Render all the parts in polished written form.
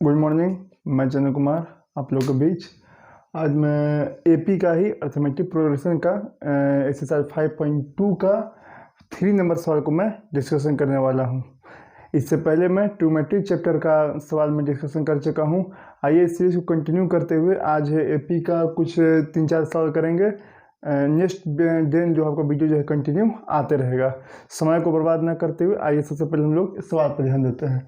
Good morning. मैं चंद्र कुमार आप लोगों के बीच। आज मैं एपी का ही अर्थमेटिक प्रोग्रेशन का एक्सरसाइज 5.2 का 3 नंबर सवाल को मैं डिस्कशन करने वाला हूं। इससे पहले मैं ट्यूमेट्रिक चैप्टर का सवाल में डिस्कशन कर चुका हूं। आइए इस सीरीज को कंटिन्यू करते हुए आज है एपी का कुछ 3-4 सवाल करेंगे। नेक्स्ट दिन जो आपका वीडियो जो है कंटिन्यू आते रहेगा। समय को बर्बाद न करते हुए आइए सबसे पहले हम लोग इस सवाल पर ध्यान देते हैं।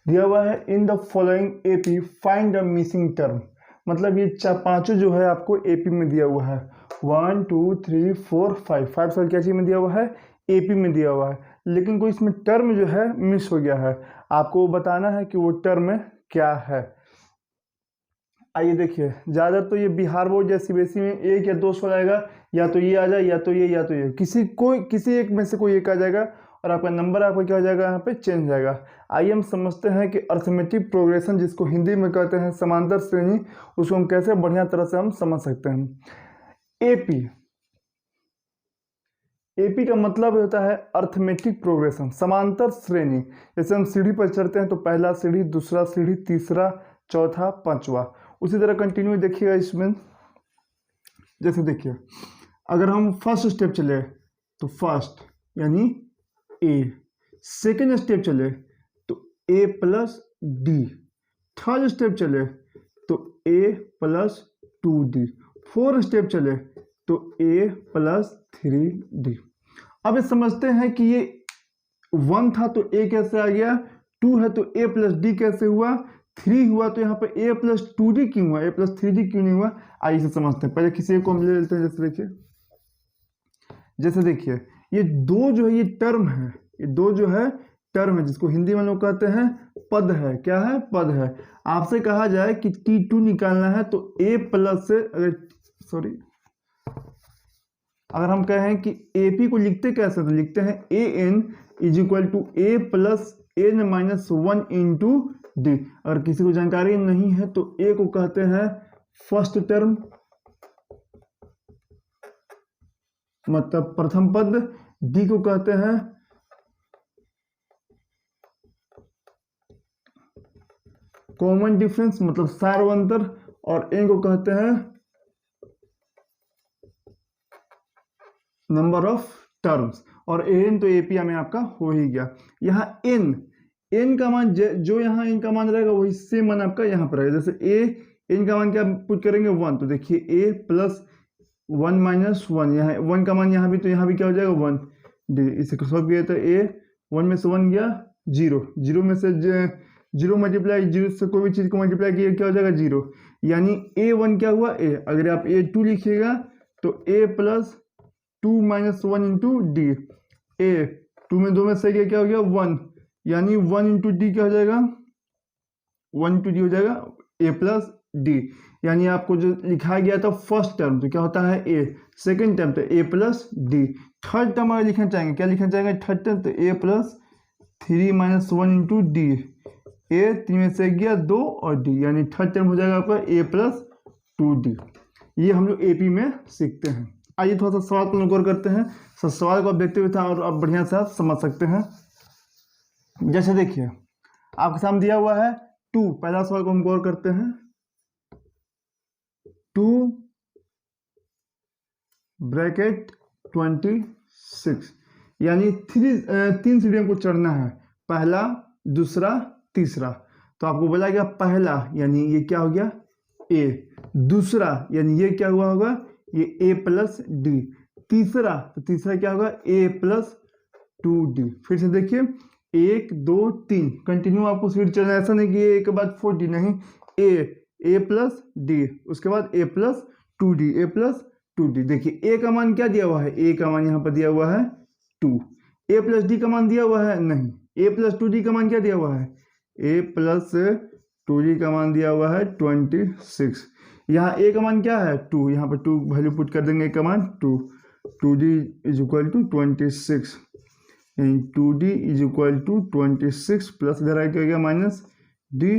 दिया हुआ है in the following AP find the missing term. मतलब ये पांचों जो है आपको एपी में दिया हुआ है। 1 2 3 4 5 सवाल क्या चीज में दिया हुआ है? एपी में दिया हुआ है, लेकिन कोई इसमें टर्म जो है मिस हो गया है। आपको बताना है कि वो टर्म क्या है। आइए देखिए, ज़्यादा तो ये बिहार बोर्ड या सीबीएसई में 1 या 2 सवाल आएगा, या तो ये आ जाए या तो ये किसी एक में से कोई एक आ जाएगा और आपका नंबर आपका क्या हो जाएगा, यहाँ पे चेंज हो जाएगा। आइए हम समझते हैं कि अर्थमेटिक प्रोग्रेशन, जिसको हिंदी में कहते हैं समांतर श्रेणी, उसको हम कैसे बढ़िया तरह से हम समझ सकते हैं। एपी का मतलब होता है अर्थमेटिक प्रोग्रेशन, समांतर श्रेणी। जैसे हम सीढ़ी पर चढ़ते हैं तो पहला सीढ़ी, दूसरा सीढ़ी, तीसरा, चौथा, पांचवा, उसी तरह कंटिन्यू देखिएगा इसमें। जैसे देखिए, अगर हम फर्स्ट स्टेप चले तो फर्स्ट यानी ए, सेकेंड स्टेप चले तो ए प्लस डी, थर्ड स्टेप चले तो ए प्लस 2d, फोर्थ स्टेप चले तो ए प्लस 3d। अब ये समझते हैं कि ये 1 था तो ए कैसे आ गया, 2 है तो ए प्लस डी कैसे हुआ, 3 हुआ तो यहाँ पे ए प्लस 2d क्यों हुआ, ए प्लस 3d क्यों नहीं हुआ। आइए इसे समझते हैं। पहले किसी एक को हम ले लेते हैं। जैसे देखिए ये दो जो है ये टर्म है, ये दो जो है टर्म है, जिसको हिंदी में लोग कहते हैं पद है। क्या है? पद है। आपसे कहा जाए कि T2 निकालना है तो a प्लस से अगर हम कहें कि AP को लिखते कैसे, तो लिखते हैं AN is equal to A plus N minus 1 into D. अगर किसी को जानकारी नहीं है तो A को कहते हैं फर्स्ट टर्म, मतलब प्रथम पद, डी को कहते हैं कॉमन डिफरेंस, मतलब सार्वंतर, और एन को कहते हैं नंबर ऑफ टर्म्स। और एन तो एपीआई में आपका हो ही गया। यहाँ एन का मान जो यहाँ एन का मान रहेगा वही सेम मान आपका यहाँ पर रहेगा। जैसे एन का मान क्या पुट करेंगे 1, तो देखिए ए प्लस 1 माइनस 1, यहाँ 1 का मान यहाँ भी, तो यहाँ भी क्या हो जाएगा 1 डी। इसे सॉल्व किया तो ए 1 में से 1 गया 0, 0 में से 0 मल्टीप्लाई 0 से कोई भी चीज़ को मल्टीप्लाई किया क्या हो जाएगा 0, यानी A1 क्या हुआ ए। अगर आप A2 लिखिएगा तो A plus 2 minus 1 into D, A 2 में 2 में से क्या हो गया 1, यानी 1 इंटू डी क्या हो जाएगा 1 इंटू डी हो जाएगा A प्लस डी। यानी आपको जो लिखा गया था फर्स्ट टर्म तो क्या होता है ए, सेकेंड टर्म तो ए प्लस डी, थर्ड टर्म अगर लिखना चाहेंगे, क्या लिखना चाहेंगे थर्ड टर्म, तो ए प्लस 3 माइनस 1 इंटू डी, ए 3 में से गया 2 और डी, यानी थर्ड टर्म हो जाएगा आपका ए प्लस 2d। ये हम लोग एपी में सीखते हैं। आइए थोड़ा सा सवाल को गौर करते हैं। सवाल को आप देखते हुए था और आप बढ़िया से आप समझ सकते हैं। जैसे देखिए आपके सामने दिया हुआ है 2, पहला सवाल को हम गौर करते हैं। 2 ब्रैकेट 26, यानी 3 सीढ़ियों को चढ़ना है, पहला, दूसरा, तीसरा। तो आपको बोला गया पहला यानी ये क्या हो गया ए, दूसरा यानी ये क्या हुआ होगा ये ए प्लस डी, तीसरा तो तीसरा क्या होगा ए प्लस 2d। फिर से देखिए 1 2 3 कंटिन्यू आपको सीढ़ी चढ़ना, ऐसा नहीं कि ए के बाद 4d, नहीं, ए प्लस डी, उसके बाद ए प्लस 2d, ए प्लस 2d। देखिए ए का मान क्या दिया हुआ है, ए का मान यहाँ पर दिया हुआ है 2, ए प्लस डी का मान दिया हुआ है नहीं, ए प्लस 2d का मान क्या दिया हुआ है, ए प्लस 2d का मान दिया हुआ है 26। यहाँ ए का मान क्या है 2, यहाँ पर 2 वैल्यू पुट कर देंगे, ए का मान 2d इज इक्वल टू 26, यानी 2d is equal to 26 plus इधर क्या गया minus D,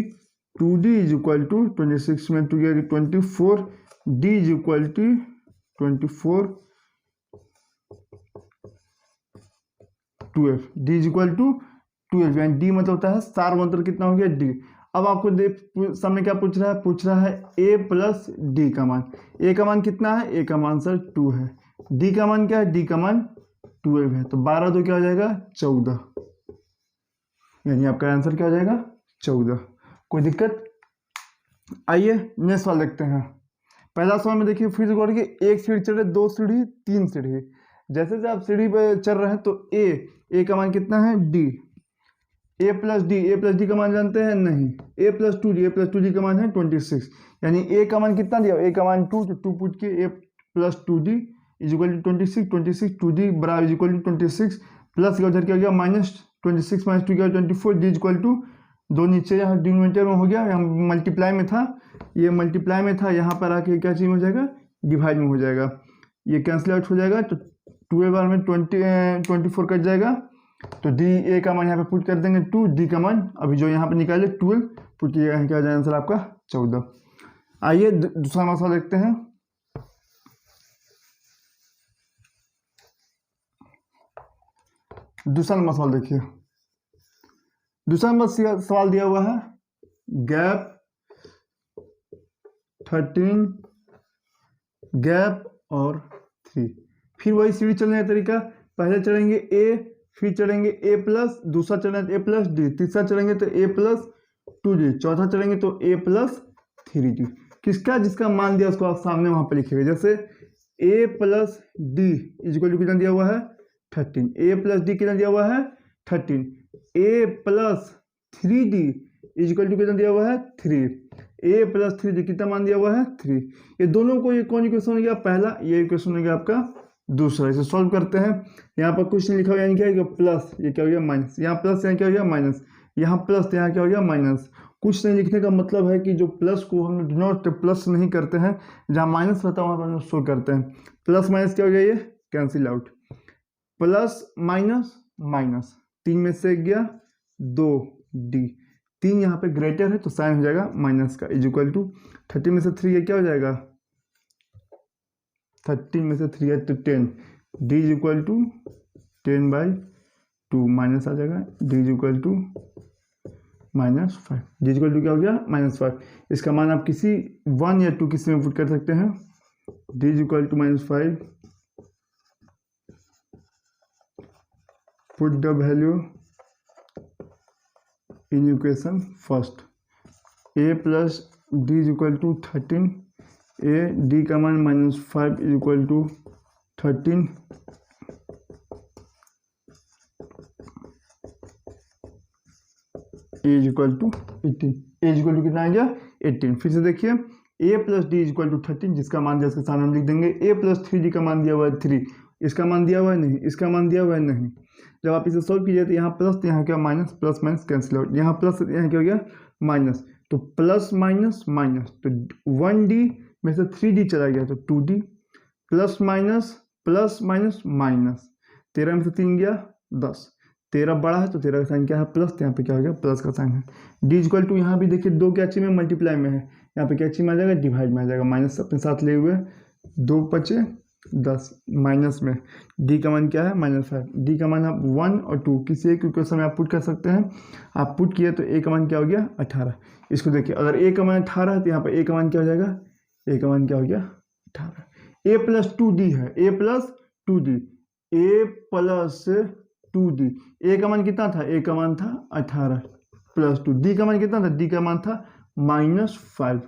2d is equal to 26 में 2 गया 24, d is equal to 24 12, d is equal to 12, यानी d मतलब होता है सार्वंतर कितना हो गया d। अब आपको समय क्या पूछ रहा है a प्लस डी का मान। a का मान कितना है, a का मान सर 2 है। d का मान क्या है, d का मान 12 है। तो 12 तो क्या हो जाएगा 14, यानी आपका आंसर क्या हो जाएगा 14। कोई दिक्कत? आइए नेक्स्ट सवाल देखते हैं। पहला सवाल में देखिए फिर से गौर की, एक सीढ़ी चढ़ रहे, 2 सीढ़ी 3 सीढ़ी। जैसे जैसे आप सीढ़ी पे चढ़ रहे हैं तो a का मान कितना है d, a प्लस डी का मान जानते हैं नहीं, a प्लस टू डी का मान है 26, यानी a का मान कितना दिया, a का मान 2, तो 2 पुट के a plus two D is equal to 26 two D बराबर इज इक्वल टू 26 प्लस का उधर क्या हो गया -26 माइनस 2 क्या 24 डी इज इक्वल टू 2 नीचे यहाँ डिनोमिनेटर में हो गया, यहाँ मल्टीप्लाई में था, ये मल्टीप्लाई में था, यहाँ पर आके क्या चीज हो जाएगा डिवाइड में हो जाएगा, ये कैंसिल आउट हो जाएगा। तो 12 बार में 24 कट जाएगा, तो डी ए का मान यहाँ पे पुट कर देंगे 2, डी का मान अभी जो यहाँ पे निकाले 12 पुट किया, क्या जाए आंसर आपका 14। आइए दूसरा मसला देखते हैं। दूसरा नंबर सवाल देखिए, दूसरा नंबर सवाल दिया हुआ है गैप 13 गैप और 3। फिर वही सीढ़ी चलने का तरीका, पहले चढ़ेंगे a, फिर चढ़ेंगे a प्लस, दूसरा चढ़ेंगे a प्लस डी, तीसरा चढ़ेंगे तो a प्लस 2d, चौथा चढ़ेंगे तो a प्लस 3d। किसका जिसका मान दिया उसको आप सामने वहां पर लिखेंगे। जैसे a plus D is equal to कितना दिया हुआ है 13, a प्लस डी कितना दिया हुआ है 13, a plus 3d is equal to कितना दिया हुआ है 3, a प्लस 3d कितना मान दिया हुआ है 3। ये दोनों को, ये कौन इक्वेशन हो गया पहला, ये इक्वेशन हो गया आपका दूसरा। इसे सॉल्व करते हैं। यहाँ पर कुछ नहीं लिखा हुआ, यानी क्या है प्लस, ये क्या हो गया माइनस, यहाँ प्लस यहाँ क्या हो गया माइनस, यहाँ प्लस यहाँ क्या हो गया माइनस। कुछ नहीं लिखने का मतलब है कि जो प्लस को हम डिनोट प्लस नहीं करते हैं, जहाँ माइनस रहता है वहाँ पर शो करते हैं। प्लस माइनस क्या हो गया, ये cancel out, plus minus minus, 3 में से गया 2d, 3 यहाँ पे ग्रेटर है तो साइन हो जाएगा माइनस का, इज इक्वल टू 30 में से 3 ये क्या हो जाएगा 30 में से 3 है तो 10, d is equal to 10/2 minus आ जाएगा, d is equal to -5, d is equal to क्या हो गया -5। इसका मान आप किसी 1 या 2 किसी में पुट कर सकते हैं, d is equal to -5, put the value in equation first, a plus D is equal to 13, a d का मान -5 is equal to 13, a is equal to 18, a is equal to कितना आ गया 18। फिर से देखिए a plus D is equal to 13, जिसका मान दिया उसके सामने हम लिख देंगे, a प्लस 3d का मान दिया हुआ है 3, इसका मान दिया हुआ है नहीं, इसका मान दिया हुआ है नहीं। जब आप इसे सोल्व कीजिए तो यहाँ प्लस तो यहाँ क्या minus, plus minus cancel out, यहाँ प्लस यहाँ क्या हो गया माइनस, तो प्लस माइनस माइनस, तो 1d में से 3d चला गया तो 2d, प्लस माइनस माइनस, 13 में से 3 गया 10, 13 बड़ा है तो 13 का साइन क्या है प्लस, तो यहाँ पे क्या हो गया प्लस का साइन है। d इक्वल टू यहाँ भी देखिए 2 क्या चीज में मल्टीप्लाई में है, यहाँ पे क्या चीज में आ जाएगा डिवाइड में आ जाएगा, माइनस अपने साथ ले हुए 2 बचे 10, माइनस में d का मान क्या है -5, d का मान आप 1 और 2 किसी एक इक्वेशन में आप पुट कर सकते हैं। आप पुट किए तो a का मान क्या हो गया 18। इसको देखिए अगर a का मान 18 है तो यहाँ पर a का मान क्या हो जाएगा, a का मान क्या हो गया 18। a प्लस 2d है, a plus 2d, a plus 2d, a का मान कितना था, a का मान था 18 प्लस 2, d का मान कितना था, d का मान था -5,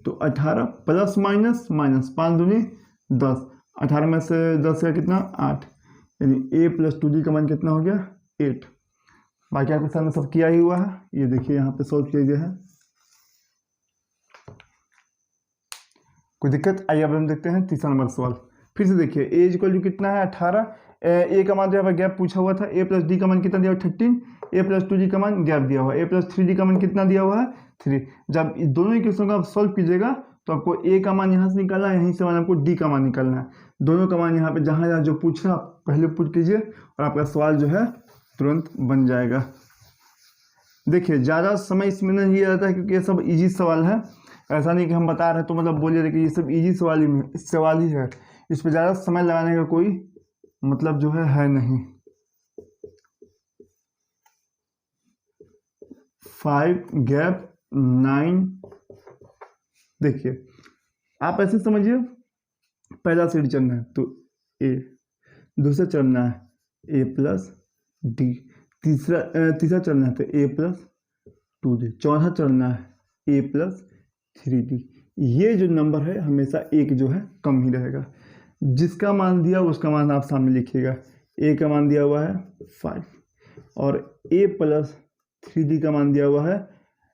तो 18 प्लस माइनस माइनस, 5 दूनी 10, 18 में से 10 का कितना 8, यानी a प्लस 2d का मान कितना हो गया 8। बाकी आपके सामने सब किया ही हुआ है, ये देखिए यहाँ पे सॉल्व किया गया है, कोई दिक्कत? आइए अब हम देखते हैं तीसरा नंबर सवाल। फिर से देखिए a इक्वल टू कितना है 18, a का मान जो है गैप पूछा हुआ था, a प्लस डी का मान कितना दिया हुआ 13, a प्लस 2d का मान गैप दिया हुआ, a प्लस 3d का मान कितना दिया हुआ है 3। जब इस दोनों इक्वेशन का आप सॉल्व कीजिएगा तो आपको a का मान यहाँ से निकालना है, यहीं से मान आपको d का मान निकालना है। दोनों का मान यहाँ पे जहाँ जहाँ जो पूछ रहा है आप पहले पुट कीजिए और आपका सवाल जो है तुरंत बन जाएगा। देखिए ज़्यादा समय इसमें नहीं लिया जाता है क्योंकि ये सब इजी सवाल है, ऐसा नहीं कि हम बता रहे हैं तो मतलब बोलिए कि ये सब इजी सवाल ही है, इस पर ज़्यादा समय लगाने का कोई मतलब जो है नहीं। 5 गैप 9। देखिए आप ऐसे समझिए, पहला सीढ़ी चलना है तो ए, दूसरा चलना है ए प्लस डी, तीसरा चलना है तो ए प्लस 2d, चौथा चलना है ए प्लस 3d। ये जो नंबर है हमेशा एक जो है कम ही रहेगा। जिसका मान दिया उसका मान आप सामने लिखिएगा। ए का मान दिया हुआ है 5 और ए प्लस 3d का मान दिया हुआ है,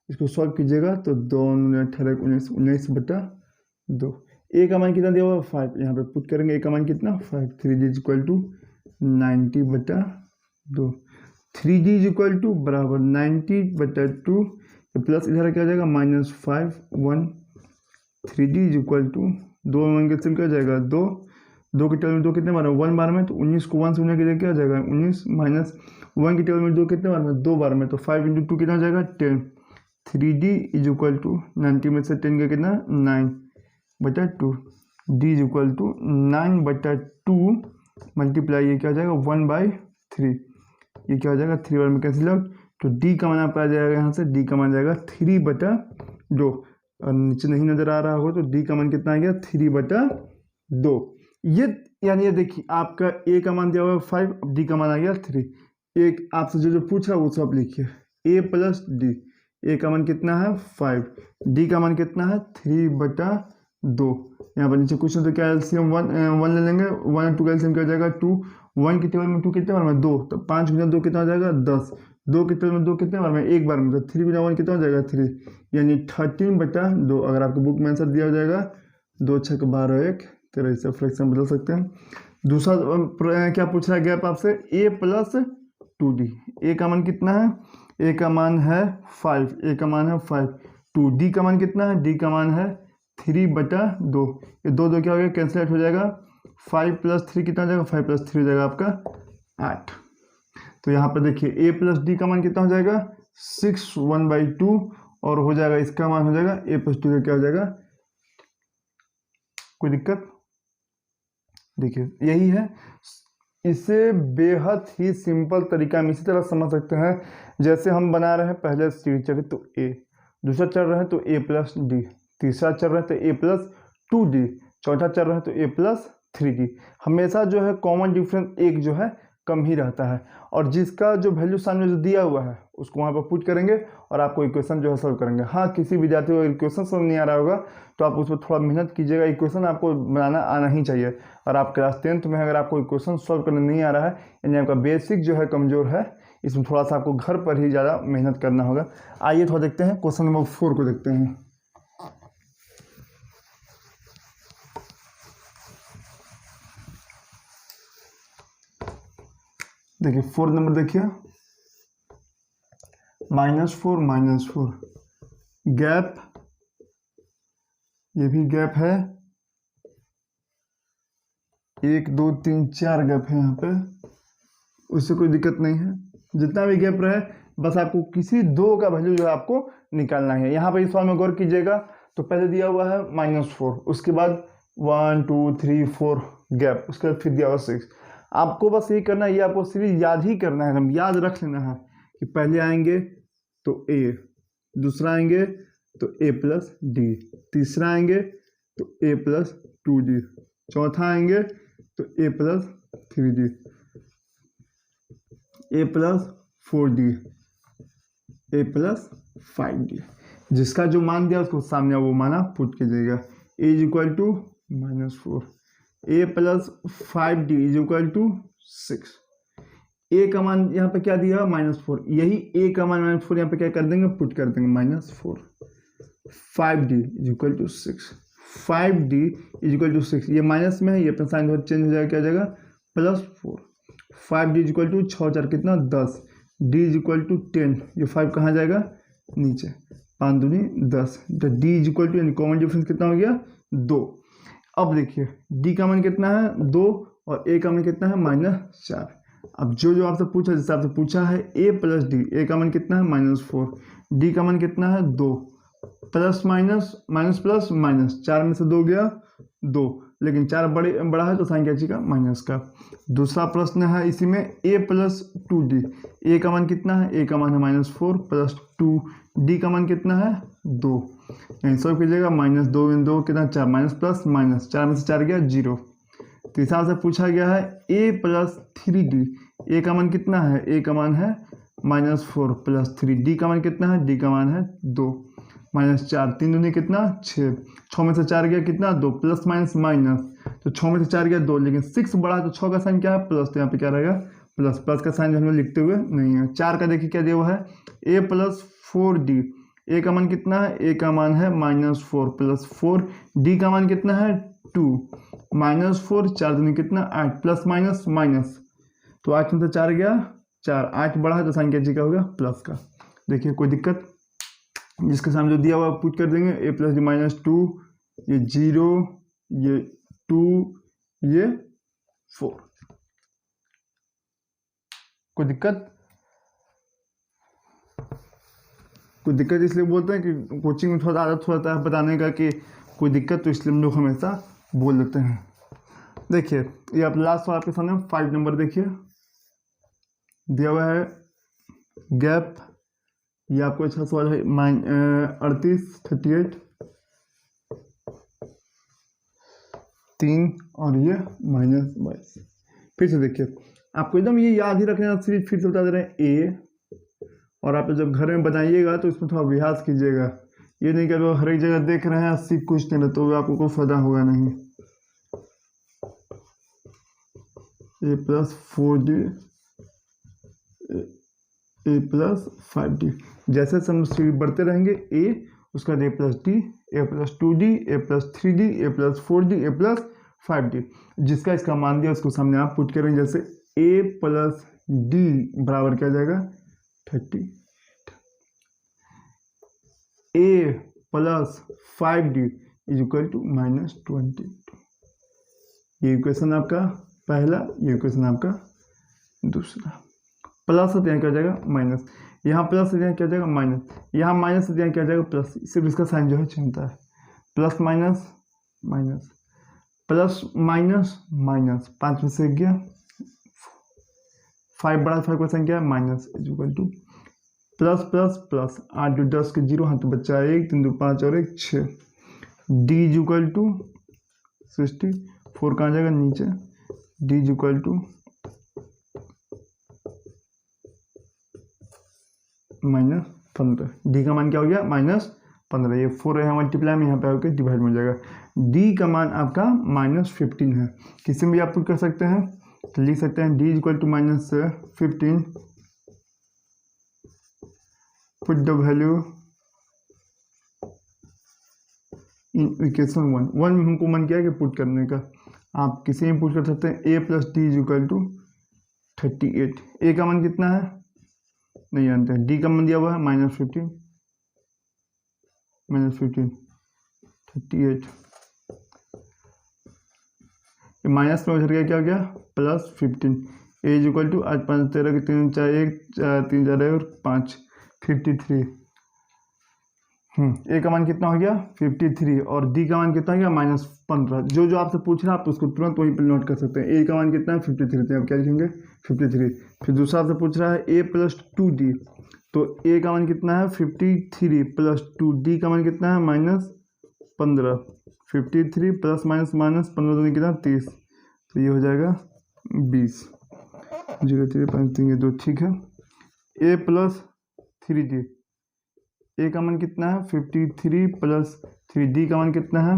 इसको सॉल्व कीजिएगा तो 2 18 19 19/2। ए का मान कितना दिया हुआ है 5, यहाँ पे पुट करेंगे ए का मान कितना 5, 3d is equal to 90/2, 3d is equal to बराबर 90/2 प्लस इधर क्या हो जाएगा -5 1, 3d इज इक्वल टू 2 का सिम क्या हो जाएगा 2, 2 के टेबल में 2 कितने बार में 1 बार में, तो 19 को 1 से गुना कीजिए क्या हो जाएगा 19 माइनस 1 के टेबल में 2 कितने बार में 2 बार में, तो 5 × 2 कितना हो जाएगा 10, 3d इज इक्वल टू 90 में से 10 का कितना 9/2, d is equal to 9/2 multiply ये क्या हो जाएगा 1/3, ये क्या हो जाएगा 3 बार में कैंसिल आउट, तो d का मान आपका आ जाएगा यहाँ से, d का मान जाएगा 3/2 और नीचे नहीं नजर आ रहा हो तो d का मान कितना आ गया 3/2। ये यानी ये देखिए आपका a का मान दिया हुआ है 5, अब d का मान आ गया 3। एक आपसे जो पूछा वो सब लिखिए, a प्लस d, a का मान कितना है 5, d का मान कितना है 3/2। यहाँ पर नीचे क्वेश्चन तो क्या एलसीएम 1 ले लेंगे, 1 और 2 का एलसीएम क्या हो जाएगा 2, 1 के टेबल में 2 कितने बार में 2, तो 5 × 2 कितना हो जाएगा 10, 2 के टेबल में 2 कितने बार में एक बार में, तो 3 × 1 कितना हो जाएगा 3, यानी 13/2। अगर आपको बुक में आंसर दिया हो जाएगा 2 × 6 = 12 1 13, इससे फ्रैक्शन बदल सकते हैं। दूसरा क्या पूछ रहा है गैप आपसे, a प्लस 2d, a का मान कितना है, a का मान है 5, a का मान है 5, 2d का मान कितना है, d का मान है 3/2, ये 2 2 क्या हो गया कैंसिल हो जाएगा, 5 + 3 कितना हो जाएगा 5 + 3 हो जाएगा आपका 8। तो यहाँ पर देखिए a प्लस d का मान कितना हो जाएगा 6 1/2 और हो जाएगा इसका मान हो जाएगा a + 2 का क्या हो जाएगा, कोई दिक्कत। देखिए यही है, इसे बेहद ही सिंपल तरीका हम इसी तरह समझ सकते हैं जैसे हम बना रहे हैं, पहले सीढ़ी चढ़े तो a, दूसरा चढ़ रहे हैं तो a प्लस d, तीसरा चढ़ रहे हैं तो a प्लस 2d, चौथा चढ़ रहे हैं तो a प्लस 3d। हमेशा जो है कॉमन डिफरेंस एक जो है कम ही रहता है, और जिसका जो वैल्यू सामने जो दिया हुआ है उसको वहाँ पर पुट करेंगे और आपको इक्वेशन जो है सॉल्व करेंगे। हाँ किसी विद्यार्थी को इक्वेशन समझ नहीं आ रहा होगा तो आप उस पर थोड़ा मेहनत कीजिएगा, इक्वेशन आपको बनाना आना ही चाहिए। और आप क्लास 10th में अगर आपको इक्वेशन सॉल्व करना नहीं आ रहा है, यानी आपका बेसिक जो है कमज़ोर है, इसमें थोड़ा सा आपको घर पर ही ज़्यादा मेहनत करना होगा। आइए थोड़ा देखते हैं क्वेश्चन नंबर 4 को देखते हैं। देखिए 4 नंबर देखिए, -4 गैप, ये भी गैप है, 1 2 3 4 गैप है यहाँ पे, उससे कोई दिक्कत नहीं है। जितना भी गैप रहे बस आपको किसी दो का वैल्यू जो है आपको निकालना है। यहाँ पर इस सवाल में गौर कीजिएगा तो पहले दिया हुआ है -4, उसके बाद 1 2 3 4 गैप, उसके बाद फिर दिया हुआ 6। आपको बस ये करना है, ये आपको सीरीज याद ही करना है, हम याद रख लेना है कि पहले आएंगे तो a, दूसरा आएंगे तो a प्लस d, तीसरा आएंगे तो a प्लस 2d, चौथा आएंगे तो a plus 3d, a plus 4d, a plus 5d। जिसका जो मान दिया उसको सामने वो माना पुट कीजिएगा। a is equal to -4, a plus 5d is equal to 6। a का मान यहाँ पे क्या दिया -4, यही a का मान -4 यहाँ पे क्या कर देंगे पुट कर देंगे -4। 5d is equal to 6, 5d is equal to 6, ये माइनस में है, ये अपना साइन चेंज हो जाएगा, क्या हो जाएगा +4। 5d इज इक्वल टू 6 4 कितना 10, d इज इक्वल टू 10, ये 5 कहाँ जाएगा नीचे, 5 दूनी 10, तो d इज इक्वल टू यानी कॉमन डिफरेंस कितना हो गया 2। अब देखिए d का मान कितना है 2 और a का मान कितना है -4। अब जो आपसे पूछा, जैसे आपसे पूछा है a प्लस d, a का मान कितना है -4, d का मान कितना है 2, plus minus minus plus minus, 4 में से 2 गया 2, लेकिन 4 बड़ा है तो साइन क्या चीज़ का माइनस का। दूसरा प्रश्न है इसी में a प्लस 2d, a का मान कितना है, a का मान है -4 प्लस 2, d का मान कितना है 2, यानी सब कीजिएगा -2 × 2 कितना 4, माइनस प्लस माइनस, 4 में से 4 गया 0। तीसरा से पूछा गया है a + 3d, a का मान कितना है, a का मान है -4 + 3, d का मान कितना है, d का मान है 2, -4, 3 दूनी कितना 6, 6 में से 4 गया कितना 2, प्लस माइनस माइनस, तो 6 में से 4 गया 2, लेकिन 6 बड़ा है तो 6 का साइन क्या है प्लस, तो यहाँ पे क्या रहेगा प्लस, प्लस का साइन हम लोग लिखते हुए नहीं है। 4 का देखिए क्या दिया हुआ है a + 4d, a का मान कितना है, a का मान है -4 + 4, d का मान कितना है 2, -4, 4 दूनी कितना 8, प्लस माइनस माइनस, तो 8 में से 4 गया 4, 8 बड़ा है तो साइन क्या का होगा प्लस का। देखिए कोई दिक्कत, जिसके सामने जो दिया हुआ पुट कर देंगे, a + d -2, ये 0, ये 2, ये 4। कोई दिक्कत, कोई दिक्कत इसलिए बोलते हैं कि कोचिंग में थोड़ा आदत होता है बताने का कि कोई दिक्कत, तो इसलिए हम लोग हमेशा बोल देते हैं। देखिए ये आप लास्ट वाला आपके सामने 5 नंबर देखिए दिया हुआ है गैप, ये आपको अच्छा सवाल है 38, 38, 3 और ये -22। फिर से देखिए आपको एकदम ये याद ही रखना, सिर्फ फिर से बता दे रहे हैं a, और आप जब घर में बनाइएगा तो इसमें थोड़ा अभ्यास कीजिएगा, ये नहीं कि आप हर एक जगह देख रहे हैं सीख कुछ नहीं, तो आपको कोई फायदा होगा नहीं। a + 4d, a + 5d, जैसे हम सीढ़ी बढ़ते रहेंगे a, उसका a + d, a + 2d, a + 3d, a + 4d, a + 5d, जिसका इसका मान दिया उसको सामने आप पुट करेंगे, जैसे a + d बराबर क्या जाएगा 30, a + 5d = -20। ये इक्वेशन आपका पहला, ये इक्वेशन आपका दूसरा। प्लस से यहाँ क्या जाएगा माइनस, यहाँ प्लस से यहाँ क्या जाएगा माइनस, यहाँ माइनस से यहाँ क्या जाएगा प्लस, सिर्फ इसका साइन जो है चलता है, plus minus minus, plus minus minus, 5 में से गया 5 बड़ा, 5 का साइन क्या है माइनस, = प्लस प्लस प्लस, 8 × 10 के 0, हाथ बच्चा 1, 3 × 5 और 1 6, d = 60, 4 कहाँ जाएगा नीचे, d = -15, d का मान क्या हो गया -15, ये 4 है मल्टीप्लाई में, यहाँ पे आके डिवाइड में जाएगा। d का मान आपका -15 है, किसी में भी आप पुट कर सकते हैं, तो लिख सकते हैं d = -15, put the value in equation 1 में हमको मन किया कि पुट करने का, आप किसी में पुट कर सकते हैं। a + d = 38, a का मान कितना है नहीं जानते हैं, d का मान दिया हुआ है -15, 38, माइनस में उधर गया क्या हो गया +15, a = 8 5 13 के 3 4 1 3 4 और 5 53, a का मान कितना हो गया 53, और d का मान कितना हो गया -15। जो जो आपसे पूछ रहा है आप उसको तुरंत वहीं पर नोट कर सकते हैं। a का मान कितना है 53, तो आप क्या लिखेंगे 53। फिर दूसरा आपसे पूछ रहा है a + 2d, तो a का मान कितना है 53 + 2, d का मान कितना है -15, 53 प्लस माइनस माइनस 15 दूनी कितना 30, तो ये हो जाएगा 20, 0 3 5 3 2, ठीक है। a + 3d, a का मान कितना है 53 + 3d का मान कितना है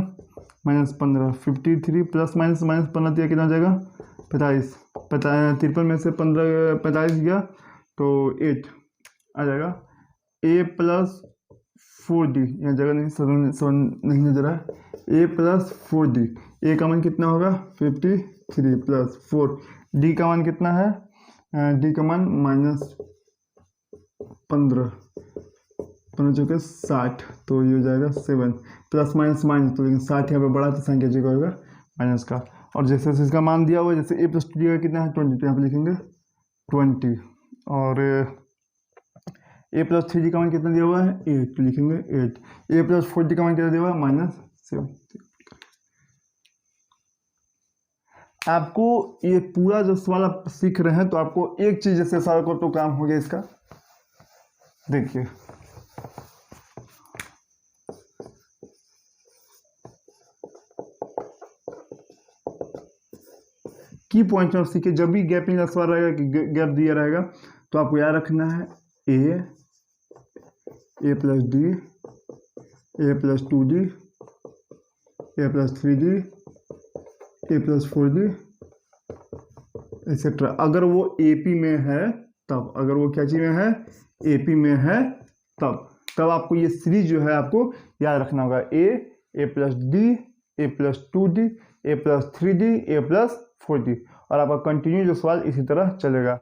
-15, 53 प्लस माइनस माइनस 15 दिया कितना हो जाएगा 45, 53 में से 15 45 गया तो 8 आ जाएगा। a + 4d, यहाँ जगह नहीं नजर आ, a + 4d, a का मान कितना होगा 53 + 4, d का मान कितना है, d का मान -15, 15 चौके 60, तो ये हो जाएगा 7, प्लस माइनस माइनस, तो लेकिन 60 यहाँ पे बड़ा तो संख्या जगह होगा माइनस का। और जैसे जैसे इसका मान दिया हुआ है, जैसे a + 2d का कितना है 20, तो यहाँ पे लिखेंगे 20, और a + 3d का मान कितना दिया हुआ है 8, तो लिखेंगे 8, a + 4d का मान कितना दिया हुआ है -7। आपको ये पूरा जो सवाल आप सीख रहे हैं, तो आपको एक चीज जैसे सारा को तो काम हो गया इसका। देखिए की पॉइंट ऑफ सीखे जब भी गैप इन सवाल रहेगा कि गैप दिया रहेगा तो आपको याद रखना है ए प्लस डी, ए प्लस 2d, ए प्लस 3d, ए प्लस 4d एक्सेट्रा। अगर वो एपी में है तब, अगर वो क्या चीज में है, एपी में है तब आपको ये सीरीज जो है आपको याद रखना होगा ए प्लस डी, ए प्लस 2d, ए प्लस 3d, ए प्लस 4d, और आपका कंटिन्यू जो सवाल इसी तरह चलेगा।